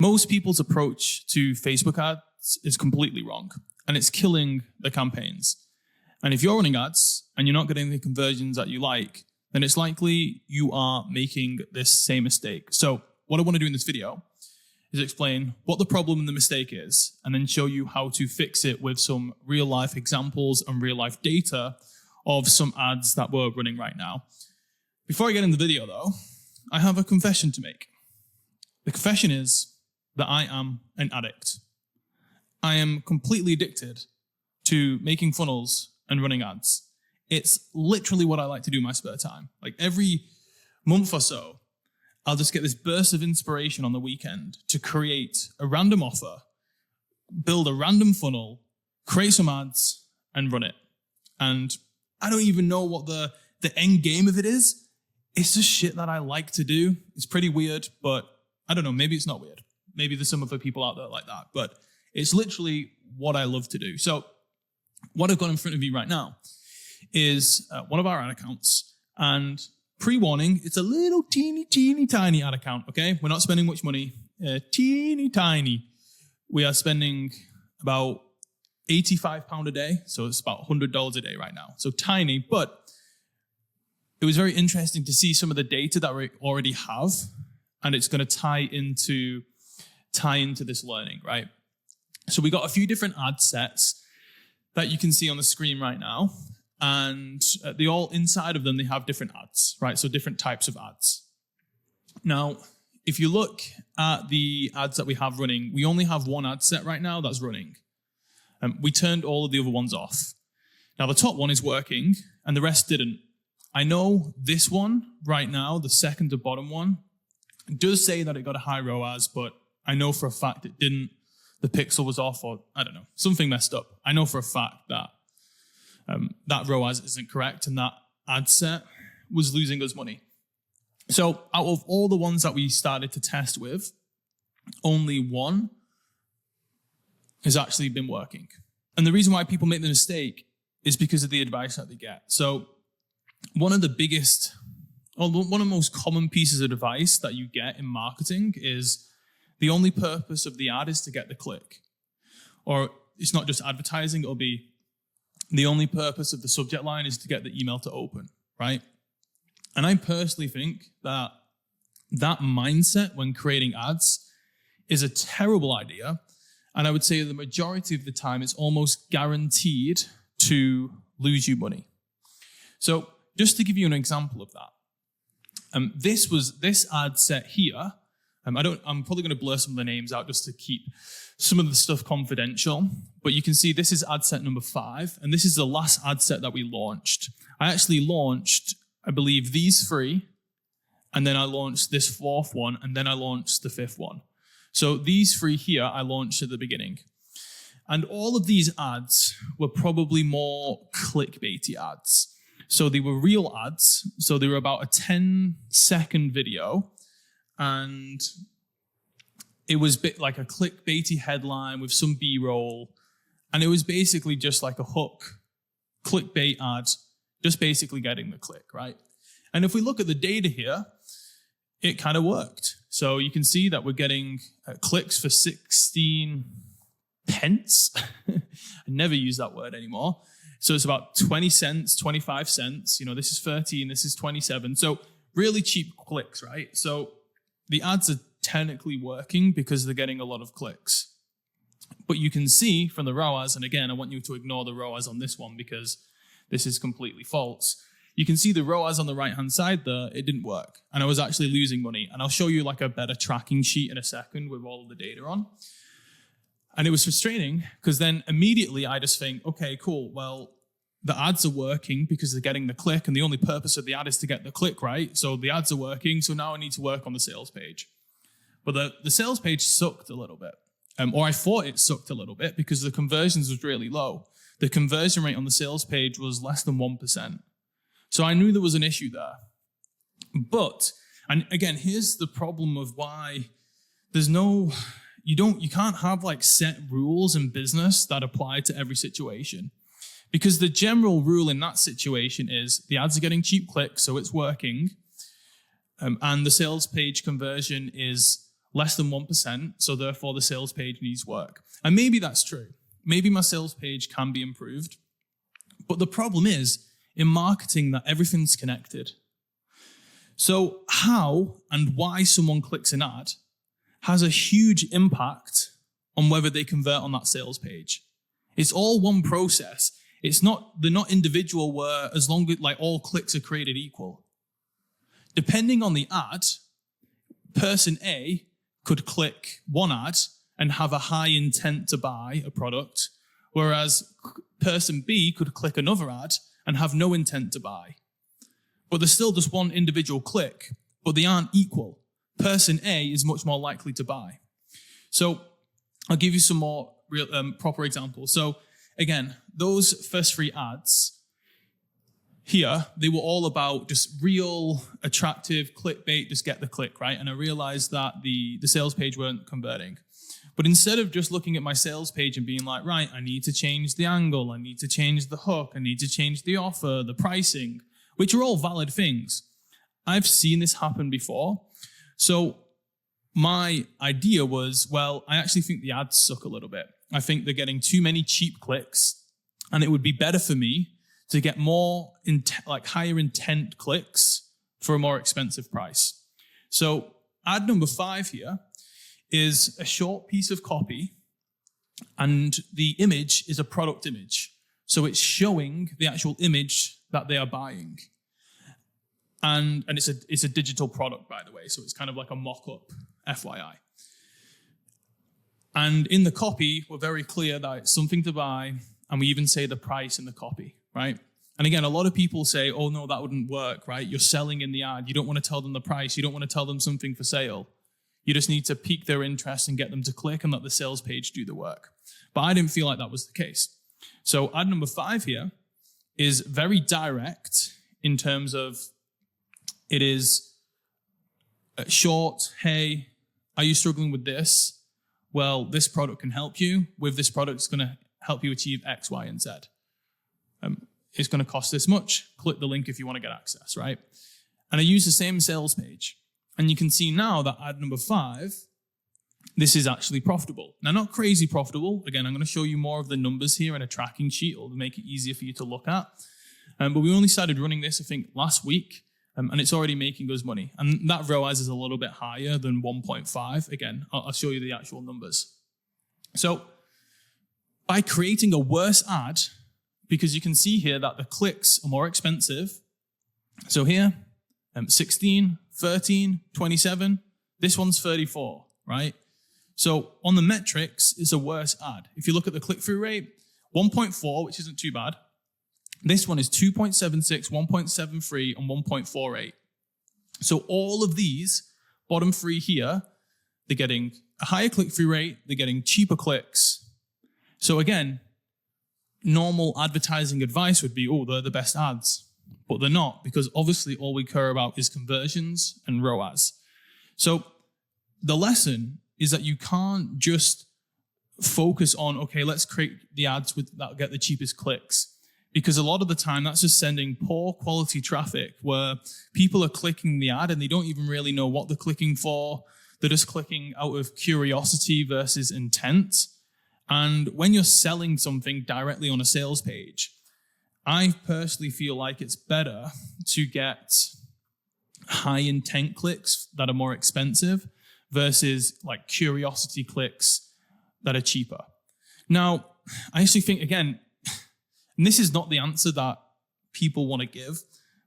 Most people's approach to Facebook ads is completely wrong, and it's killing the campaigns. And if you're running ads and you're not getting the conversions that you like, then it's likely you are making this same mistake. So what I want to do in this video is explain what the problem and the mistake is, and then show you how to fix it with some real life examples and real life data of some ads that we're running right now. Before I get into the video though, I have a confession to make. The confession is that I am an addict. I am completely addicted to making funnels and running ads. It's literally what I like to do in my spare time. Like every month or so, I'll just get this burst of inspiration on the weekend to create a random offer, build a random funnel, create some ads, and run it. And I don't even know what the end game of it is. It's just shit that I like to do. It's pretty weird, but I don't know, maybe it's not weird. Maybe there's some other people out there like that, but it's literally what I love to do. So what I've got in front of you right now is one of our ad accounts, and pre-warning, it's a little teeny tiny ad account, okay? We're not spending much money, teeny tiny. We are spending about £85 a day, so it's about $100 a day right now. So tiny, but it was very interesting to see some of the data that we already have, and it's going to tie into this learning, right? So we got a few different ad sets that you can see on the screen right now, and they all inside of them, they have different ads, right? So different types of ads. Now, if you look at the ads that we have running, we only have one ad set right now that's running. We turned all of the other ones off. Now the top one is working and the rest didn't. I know this one right now, the second to bottom one, does say that it got a high ROAS, but I know for a fact it didn't. The pixel was off, or I don't know, something messed up. I know for a fact that that ROAS isn't correct, and that ad set was losing us money. So out of all the ones that we started to test with, only one has actually been working. And the reason why people make the mistake is because of the advice that they get. So one of the most common pieces of advice that you get in marketing is the only purpose of the ad is to get the click. Or it's not just advertising, it'll be the only purpose of the subject line is to get the email to open, right? And I personally think that that mindset when creating ads is a terrible idea. And I would say the majority of the time it's almost guaranteed to lose you money. So just to give you an example of that, this ad set here. I'm probably going to blur some of the names out just to keep some of the stuff confidential. But you can see this is ad set number 5, and this is the last ad set that we launched. I actually launched, I believe, these 3, and then I launched this 4th one, and then I launched the 5th one. So these 3 here I launched at the beginning. And all of these ads were probably more clickbaity ads. So they were real ads. So they were about a 10-second video. And it was a bit like a clickbaity headline with some B-roll. And it was basically just like a hook, clickbait ad, just basically getting the click, right? And if we look at the data here, it kind of worked. So you can see that we're getting clicks for 16 pence. I never use that word anymore. So it's about 20 cents, 25 cents. You know, this is 13, this is 27. So really cheap clicks, right? So the ads are technically working because they're getting a lot of clicks. But you can see from the ROAS, and again, I want you to ignore the ROAS on this one because this is completely false. You can see the ROAS on the right-hand side there, it didn't work. And I was actually losing money. And I'll show you like a better tracking sheet in a second with all of the data on. And it was frustrating because then immediately I just think, okay, cool, well, the ads are working because they're getting the click, and the only purpose of the ad is to get the click, right? So the ads are working, so now I need to work on the sales page. But the sales page sucked a little bit, or I thought it sucked a little bit because the conversions was really low. The conversion rate on the sales page was less than 1%. So I knew there was an issue there. But, and again, here's the problem of why you can't have like set rules in business that apply to every situation. Because the general rule in that situation is the ads are getting cheap clicks, so it's working. And the sales page conversion is less than 1%, so therefore the sales page needs work. And maybe that's true. Maybe my sales page can be improved. But the problem is, in marketing, that everything's connected. So how and why someone clicks an ad has a huge impact on whether they convert on that sales page. It's all one process. They're not individual where as long as like all clicks are created equal. Depending on the ad, person A could click one ad and have a high intent to buy a product, whereas person B could click another ad and have no intent to buy. But there's still just one individual click, but they aren't equal. Person A is much more likely to buy. So I'll give you some more real, proper examples. So again, those first 3 ads here, they were all about just real, attractive clickbait, just get the click, right? And I realized that the sales page weren't converting. But instead of just looking at my sales page and being like, right, I need to change the angle, I need to change the hook, I need to change the offer, the pricing, which are all valid things. I've seen this happen before. So my idea was, well, I actually think the ads suck a little bit. I think they're getting too many cheap clicks, and it would be better for me to get more higher intent clicks for a more expensive price. So ad number 5 here is a short piece of copy, and the image is a product image. So it's showing the actual image that they are buying. And it's a digital product, by the way, so it's kind of like a mock-up, FYI. And in the copy, we're very clear that it's something to buy, and we even say the price in the copy, right? And again, a lot of people say, oh no, that wouldn't work, right? You're selling in the ad. You don't want to tell them the price. You don't want to tell them something for sale. You just need to pique their interest and get them to click and let the sales page do the work. But I didn't feel like that was the case. So ad number 5 here is very direct in terms of it is short. Hey, are you struggling with this? Well, this product can help you. With this product, it's going to help you achieve X, Y, and Z. It's going to cost this much. Click the link if you want to get access, right? And I use the same sales page. And you can see now that ad number 5, this is actually profitable. Now, not crazy profitable. Again, I'm going to show you more of the numbers here in a tracking sheet. It'll make it easier for you to look at. But we only started running this, I think, last week. And it's already making us money. And that ROAS is a little bit higher than 1.5. Again, I'll show you the actual numbers. So by creating a worse ad, because you can see here that the clicks are more expensive. So here, 16, 13, 27. This one's 34, right? So on the metrics, it's a worse ad. If you look at the click-through rate, 1.4, which isn't too bad. This one is 2.76, 1.73, and 1.48. So all of these, bottom 3 here, they're getting a higher click-through rate, they're getting cheaper clicks. So again, normal advertising advice would be, oh, they're the best ads. But they're not, because obviously all we care about is conversions and ROAS. So the lesson is that you can't just focus on, okay, let's create the ads that'll get the cheapest clicks. Because a lot of the time, that's just sending poor quality traffic where people are clicking the ad and they don't even really know what they're clicking for. They're just clicking out of curiosity versus intent. And when you're selling something directly on a sales page, I personally feel like it's better to get high intent clicks that are more expensive versus like curiosity clicks that are cheaper. Now, I actually think, again, and this is not the answer that people want to give,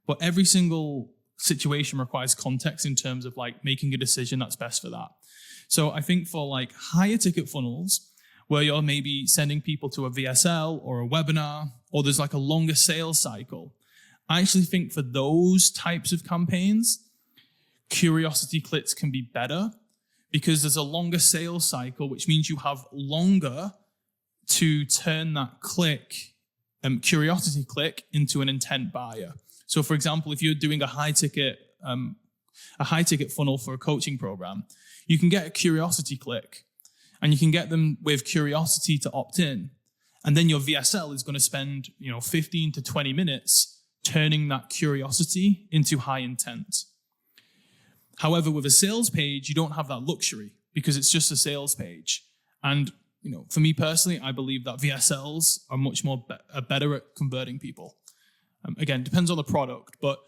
but every single situation requires context in terms of like making a decision that's best for that. So I think for like higher ticket funnels, where you're maybe sending people to a VSL or a webinar, or there's like a longer sales cycle, I actually think for those types of campaigns, curiosity clicks can be better because there's a longer sales cycle, which means you have longer to turn that click, curiosity click, into an intent buyer. So for example, if you're doing a high ticket funnel for a coaching program, you can get a curiosity click and you can get them with curiosity to opt in. And then your VSL is going to spend, 15 to 20 minutes turning that curiosity into high intent. However, with a sales page, you don't have that luxury because it's just a sales page. And for me personally, I believe that VSLs are much more better at converting people. Again, depends on the product, but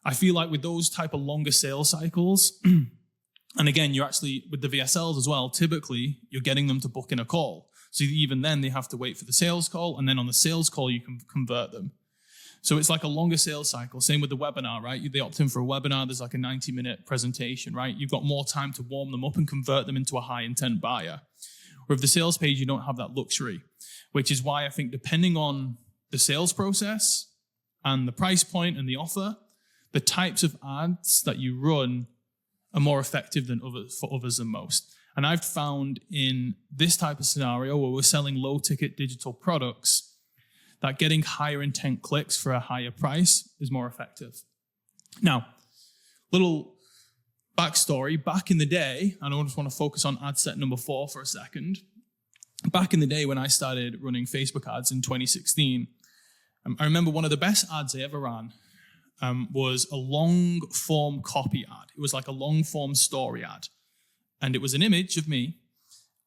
I feel like with those type of longer sales cycles, and again, you're actually, with the VSLs as well, typically you're getting them to book in a call. So even then they have to wait for the sales call, and then on the sales call, you can convert them. So it's like a longer sales cycle. Same with the webinar, right? They opt in for a webinar, there's like a 90-minute presentation, right? You've got more time to warm them up and convert them into a high intent buyer. With the sales page, you don't have that luxury, which is why I think depending on the sales process and the price point and the offer, the types of ads that you run are more effective than for others than most. And I've found in this type of scenario where we're selling low ticket digital products that getting higher intent clicks for a higher price is more effective. Now, little backstory, back in the day, and I just want to focus on ad set number 4 for a second. Back in the day when I started running Facebook ads in 2016, I remember one of the best ads I ever ran was a long form copy ad. It was like a long form story ad. And it was an image of me.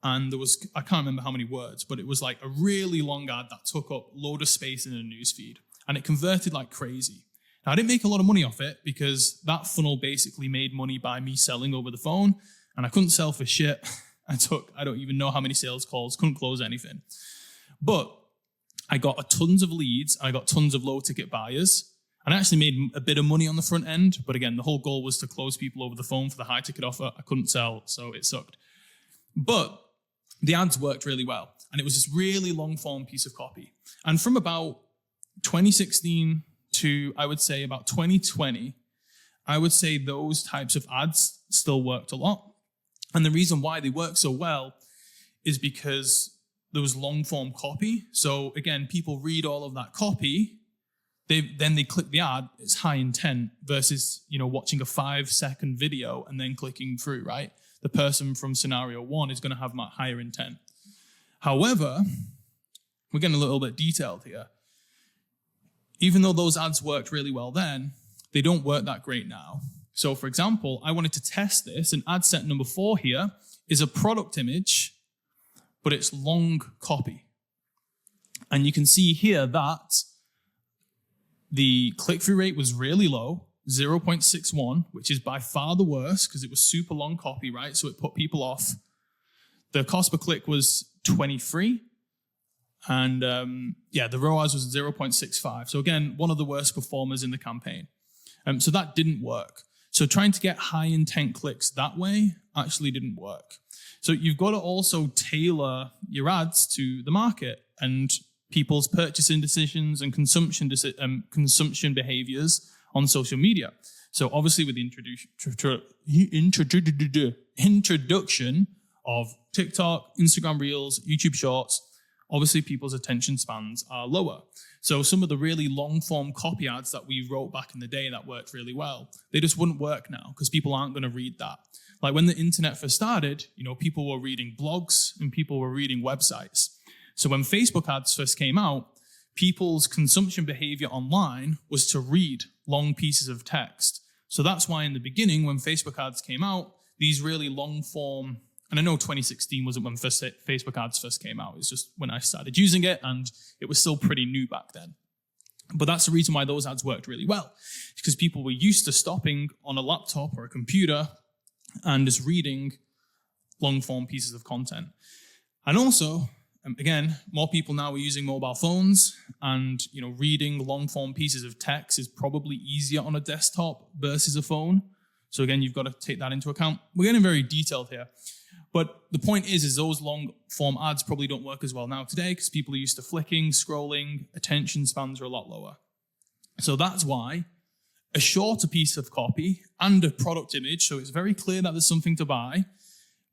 And there was, I can't remember how many words, but it was like a really long ad that took up a load of space in a newsfeed. And it converted like crazy. Now, I didn't make a lot of money off it because that funnel basically made money by me selling over the phone. And I couldn't sell for shit. I don't even know how many sales calls, couldn't close anything. But I got tons of leads. I got tons of low ticket buyers. And I actually made a bit of money on the front end. But again, the whole goal was to close people over the phone for the high ticket offer. I couldn't sell, so it sucked. But the ads worked really well. And it was this really long form piece of copy. And from about 2016 to, I would say, about 2020, I would say those types of ads still worked a lot. And the reason why they work so well is because there was long form copy. So again, people read all of that copy, then they click the ad, it's high intent versus, watching a 5-second video and then clicking through, right? The person from scenario 1 is going to have much higher intent. However, we're getting a little bit detailed here. Even though those ads worked really well then, they don't work that great now. So for example, I wanted to test this, and ad set number 4 here is a product image, but it's long copy. And you can see here that the click-through rate was really low, 0.61, which is by far the worst because it was super long copy, right? So it put people off. The cost per click was 23. And the ROAS was 0.65. So again, one of the worst performers in the campaign. So that didn't work. So trying to get high intent clicks that way actually didn't work. So you've got to also tailor your ads to the market and people's purchasing decisions and consumption behaviors on social media. So obviously with the introduction of TikTok, Instagram Reels, YouTube Shorts, obviously people's attention spans are lower. So some of the really long form copy ads that we wrote back in the day that worked really well, they just wouldn't work now because people aren't going to read that. Like when the internet first started, people were reading blogs and people were reading websites. So when Facebook ads first came out, people's consumption behavior online was to read long pieces of text. So that's why in the beginning, when Facebook ads came out, these really long form, and I know 2016 wasn't when Facebook ads first came out, it's just when I started using it, and it was still pretty new back then. But that's the reason why those ads worked really well, because people were used to stopping on a laptop or a computer and just reading long form pieces of content. And also, again, more people now are using mobile phones, and reading long form pieces of text is probably easier on a desktop versus a phone. So again, you've got to take that into account. We're getting very detailed here. But the point is those long form ads probably don't work as well now today because people are used to flicking, scrolling, attention spans are a lot lower. So that's why a shorter piece of copy and a product image, so it's very clear that there's something to buy,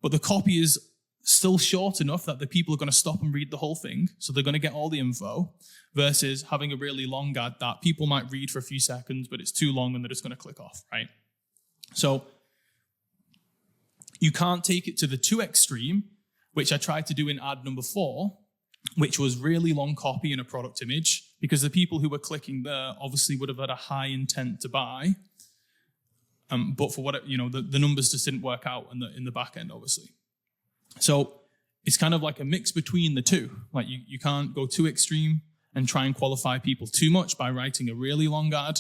but the copy is still short enough that the people are going to stop and read the whole thing, so they're going to get all the info, versus having a really long ad that people might read for a few seconds, but it's too long and they're just going to click off, right? So you can't take it to the too extreme, which I tried to do in ad number 4, which was really long copy and a product image, because the people who were clicking there obviously would have had a high intent to buy. But for what, the numbers just didn't work out in the back end, obviously. So it's kind of like a mix between the two. Like you can't go too extreme and try and qualify people too much by writing a really long ad.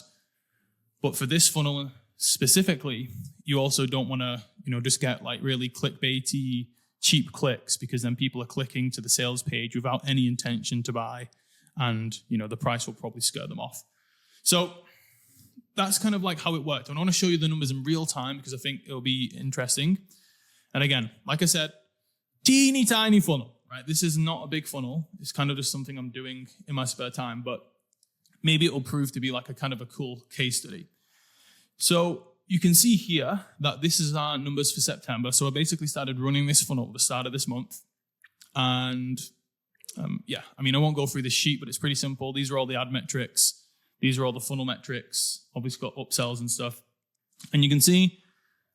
But for this funnel specifically, you also don't want to, just get like really clickbaity, cheap clicks, because then people are clicking to the sales page without any intention to buy. And, the price will probably scare them off. So that's kind of like how it worked. I want to show you the numbers in real time because I think it'll be interesting. And again, like I said, teeny tiny funnel, right? This is not a big funnel. It's kind of just something I'm doing in my spare time, but maybe it'll prove to be like a kind of a cool case study. So you can see here that this is our numbers for September. So I basically started running this funnel at the start of this month. And I won't go through this sheet, but it's pretty simple. These are all the ad metrics. These are all the funnel metrics. Obviously got upsells and stuff. And you can see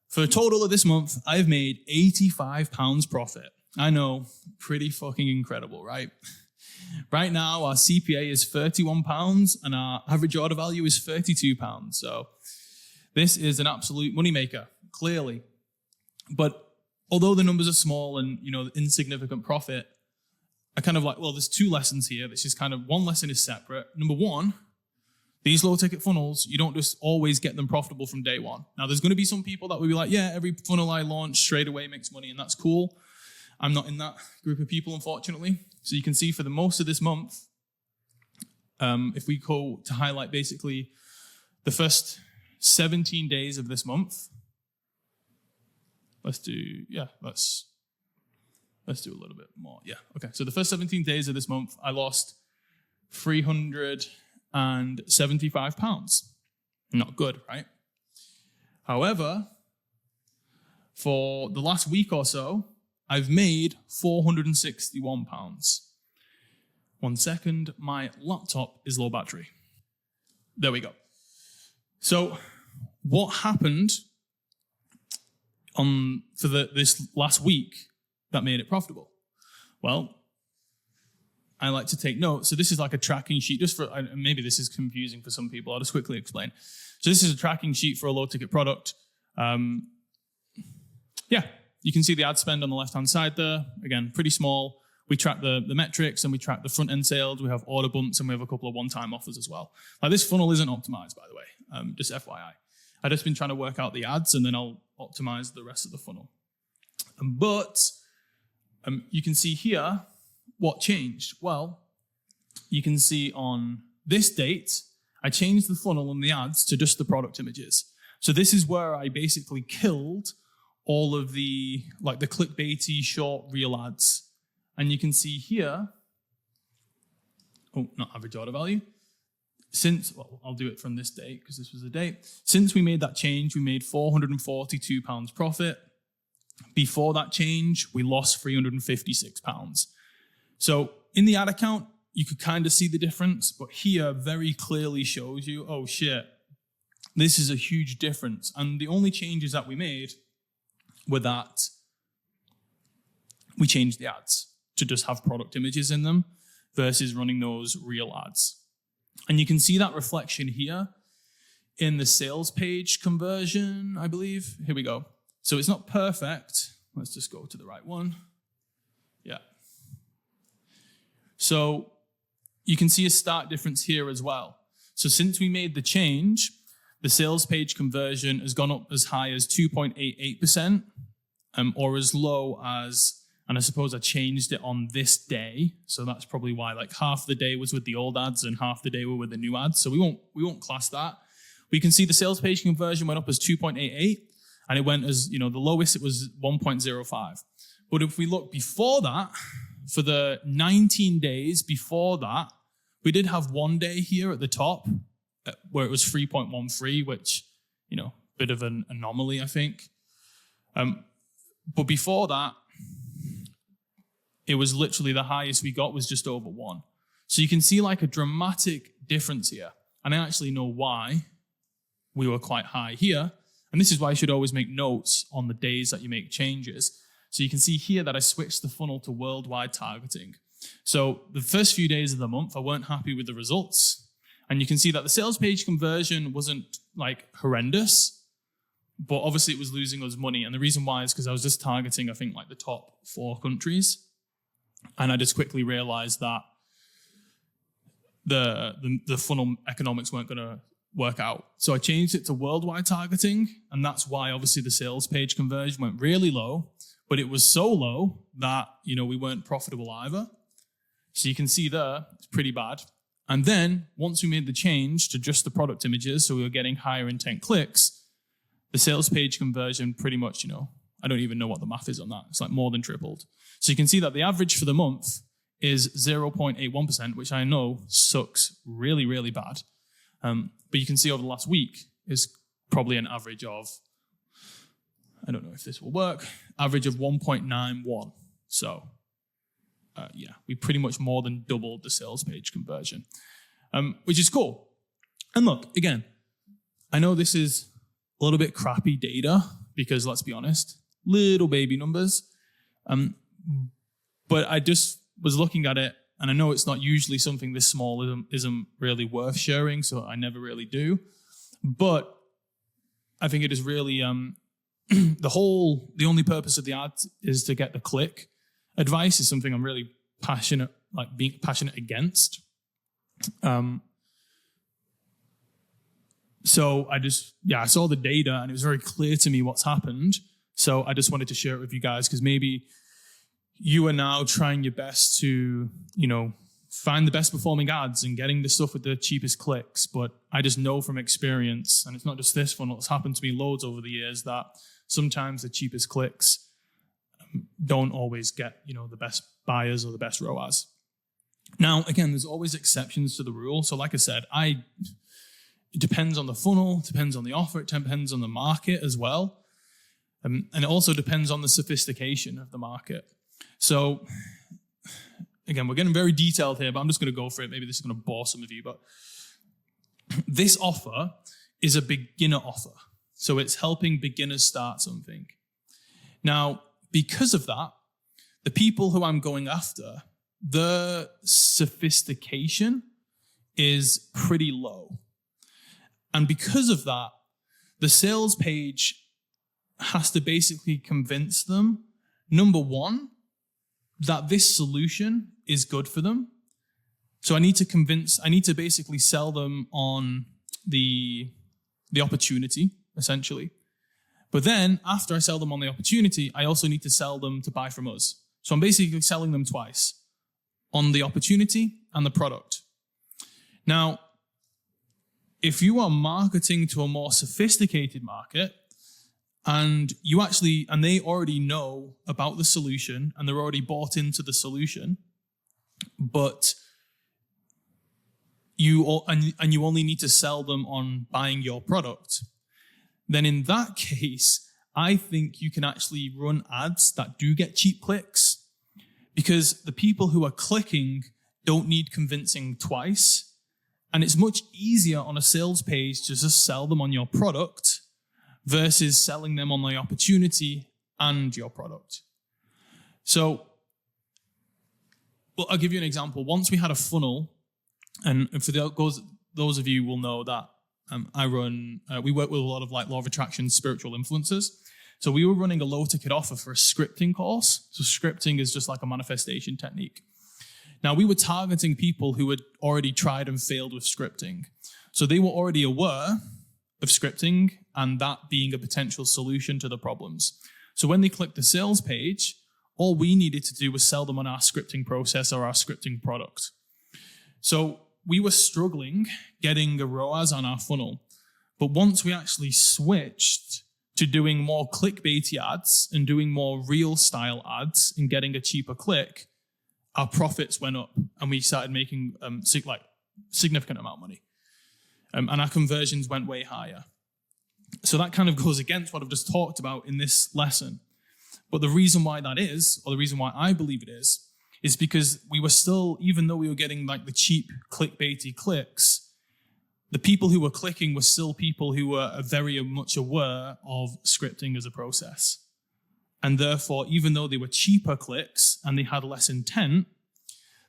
for a total of this month, I've made £85 profit. I know, pretty fucking incredible, right? Right now, our CPA is £31 and our average order value is £32. So this is an absolute moneymaker, clearly. But although the numbers are small and, insignificant profit, I kind of like, well, there's two lessons here. This is kind of, one lesson is separate. Number one, these low ticket funnels, you don't just always get them profitable from day one. Now, there's going to be some people that will be like, yeah, every funnel I launch straight away makes money, and that's cool. I'm not in that group of people, unfortunately. So you can see for the most of this month, if we go to highlight basically the first 17 days of this month, let's do a little bit more. Yeah, okay. So the first 17 days of this month, I lost £375. Not good, right? However, for the last week or so, I've made £461. 1 second, my laptop is low battery. There we go. So what happened for this last week that made it profitable? Well, I like to take notes. So this is like a tracking sheet, just for, maybe this is confusing for some people. I'll just quickly explain. So this is a tracking sheet for a low ticket product. You can see the ad spend on the left-hand side there. Again, pretty small. We track the metrics and we track the front-end sales. We have order bumps and we have a couple of one-time offers as well. Now, this funnel isn't optimized, by the way, just FYI. I've just been trying to work out the ads and then I'll optimize the rest of the funnel. But you can see here what changed. Well, you can see on this date, I changed the funnel and the ads to just the product images. So this is where I basically killed all of the clickbaity short reel ads. And you can see here, not average order value. I'll do it from this date because this was the date. Since we made that change, we made £442 profit. Before that change, we lost £356. So in the ad account, you could kind of see the difference, but here very clearly shows you, oh shit, this is a huge difference. And the only changes that we made were that we changed the ads to just have product images in them versus running those real ads. And you can see that reflection here in the sales page conversion, I believe. Here we go. So it's not perfect. Let's just go to the right one. Yeah. So you can see a stark difference here as well. So since we made the change, the sales page conversion has gone up as high as 2.88%, or as low as, and I suppose I changed it on this day. So that's probably why like half the day was with the old ads and half the day were with the new ads. So we won't class that. We can see the sales page conversion went up as 2.88, and it went as, the lowest it was 1.05. But if we look before that, for the 19 days before that, we did have one day here at the top where it was 3.13, which, bit of an anomaly, I think. But before that, it was literally the highest we got was just over 1. So you can see like a dramatic difference here. And I actually know why we were quite high here. And this is why you should always make notes on the days that you make changes. So you can see here that I switched the funnel to worldwide targeting. So the first few days of the month, I weren't happy with the results. And you can see that the sales page conversion wasn't like horrendous, but obviously it was losing us money. And the reason why is because I was just targeting, I think, like the top 4 countries. And I just quickly realized that the funnel economics weren't going to work out. So I changed it to worldwide targeting. And that's why obviously the sales page conversion went really low, but it was so low that, we weren't profitable either. So you can see there, it's pretty bad. And then once we made the change to just the product images, so we were getting higher intent clicks, the sales page conversion pretty much, I don't even know what the math is on that. It's like more than tripled. So you can see that the average for the month is 0.81%, which I know sucks really, really bad. But you can see over the last week is probably an average of, I don't know if this will work, average of 1.91. So we pretty much more than doubled the sales page conversion, which is cool. And look, again, I know this is a little bit crappy data because, let's be honest, little baby numbers. But I just was looking at it, and I know it's not usually something this small isn't really worth sharing, so I never really do. But I think it is really the only purpose of the ad is to get the click. Advice is something I'm really passionate, like being passionate against. So I saw the data and it was very clear to me what's happened. So I just wanted to share it with you guys because maybe you are now trying your best to, find the best performing ads and getting the stuff with the cheapest clicks. But I just know from experience, and it's not just this funnel, it's happened to me loads over the years, that sometimes the cheapest clicks don't always get, the best buyers or the best ROAS. Now, again, there's always exceptions to the rule. So like I said, it depends on the funnel, depends on the offer, it depends on the market as well. And it also depends on the sophistication of the market. So again, we're getting very detailed here, but I'm just going to go for it. Maybe this is going to bore some of you, but this offer is a beginner offer. So it's helping beginners start something. Now, because of that, the people who I'm going after, the sophistication is pretty low. And because of that, the sales page has to basically convince them, number one, that this solution is good for them. So I need to basically sell them on the opportunity, essentially. But then after I sell them on the opportunity, I also need to sell them to buy from us. So I'm basically selling them twice, on the opportunity and the product. Now, if you are marketing to a more sophisticated market and they already know about the solution and they're already bought into the solution, but you only need to sell them on buying your product, then in that case, I think you can actually run ads that do get cheap clicks because the people who are clicking don't need convincing twice. And it's much easier on a sales page to just sell them on your product versus selling them on the opportunity and your product. So, I'll give you an example. Once we had a funnel, and for those of you will know that we work with a lot of like law of attraction, spiritual influencers. So we were running a low ticket offer for a scripting course. So scripting is just like a manifestation technique. Now we were targeting people who had already tried and failed with scripting. So they were already aware of scripting and that being a potential solution to the problems. So when they clicked the sales page, all we needed to do was sell them on our scripting process or our scripting product. So we were struggling getting a ROAS on our funnel. But once we actually switched to doing more clickbaity ads and doing more real style ads and getting a cheaper click, our profits went up and we started making significant amount of money. And our conversions went way higher. So that kind of goes against what I've just talked about in this lesson. But the reason why that is, or the reason why I believe it is because we were still, even though we were getting like the cheap clickbaity clicks, the people who were clicking were still people who were very much aware of scripting as a process. And therefore, even though they were cheaper clicks and they had less intent,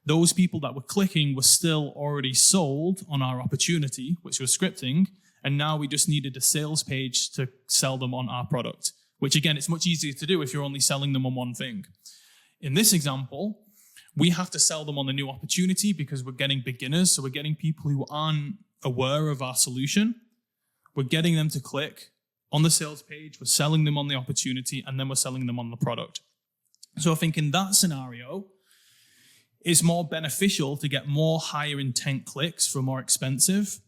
those people that were clicking were still already sold on our opportunity, which was scripting, And now we just needed a sales page to sell them on our product, which again, it's much easier to do if you're only selling them on one thing. In this example, we have to sell them on the new opportunity because we're getting beginners. So we're getting people who aren't aware of our solution. We're getting them to click on the sales page. We're selling them on the opportunity, and then we're selling them on the product. So I think in that scenario, it's more beneficial to get more higher intent clicks for more expensive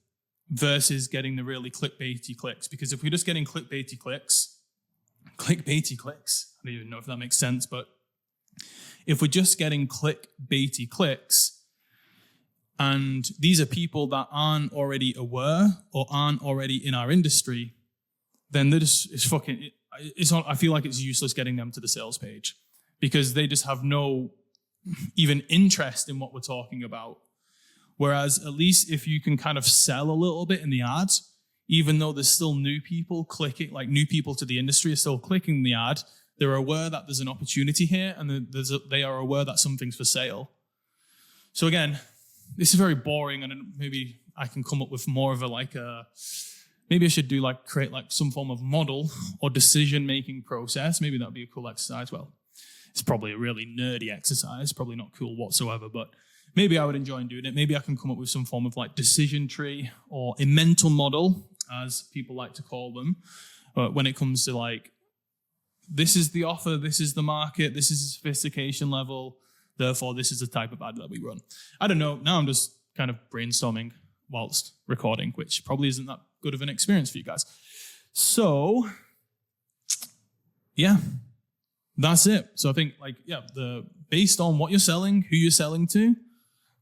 versus getting the really clickbaity clicks. Because if we're just getting clickbaity clicks, I don't even know if that makes sense, but if we're just getting clickbaity clicks, and these are people that aren't already aware or aren't already in our industry, then they're just, I feel like it's useless getting them to the sales page because they just have no even interest in what we're talking about. Whereas at least if you can kind of sell a little bit in the ad, even though there's still new people clicking, like new people to the industry are still clicking the ad, they're aware that there's an opportunity here and they are aware that something's for sale. So again, this is very boring, and maybe I can come up with more of maybe I should create some form of model or decision-making process. Maybe that'd be a cool exercise. Well, it's probably a really nerdy exercise, probably not cool whatsoever, but maybe I would enjoy doing it. Maybe I can come up with some form of decision tree or a mental model, as people like to call them, when it comes to this is the offer, this is the market, this is the sophistication level, therefore this is the type of ad that we run. I don't know, now I'm just kind of brainstorming whilst recording, which probably isn't that good of an experience for you guys. So, yeah, that's it. So I think based on what you're selling, who you're selling to,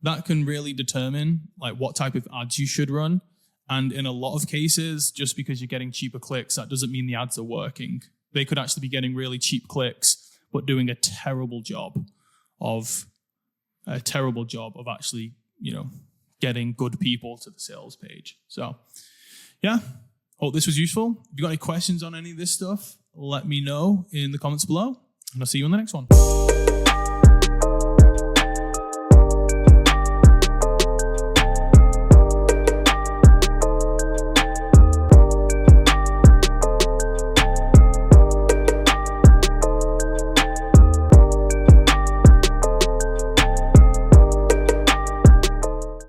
that can really determine what type of ads you should run. And in a lot of cases, just because you're getting cheaper clicks, that doesn't mean the ads are working. They could actually be getting really cheap clicks, but doing a terrible job of actually, getting good people to the sales page. So, yeah, hope this was useful. If you got any questions on any of this stuff, let me know in the comments below, and I'll see you on the next one.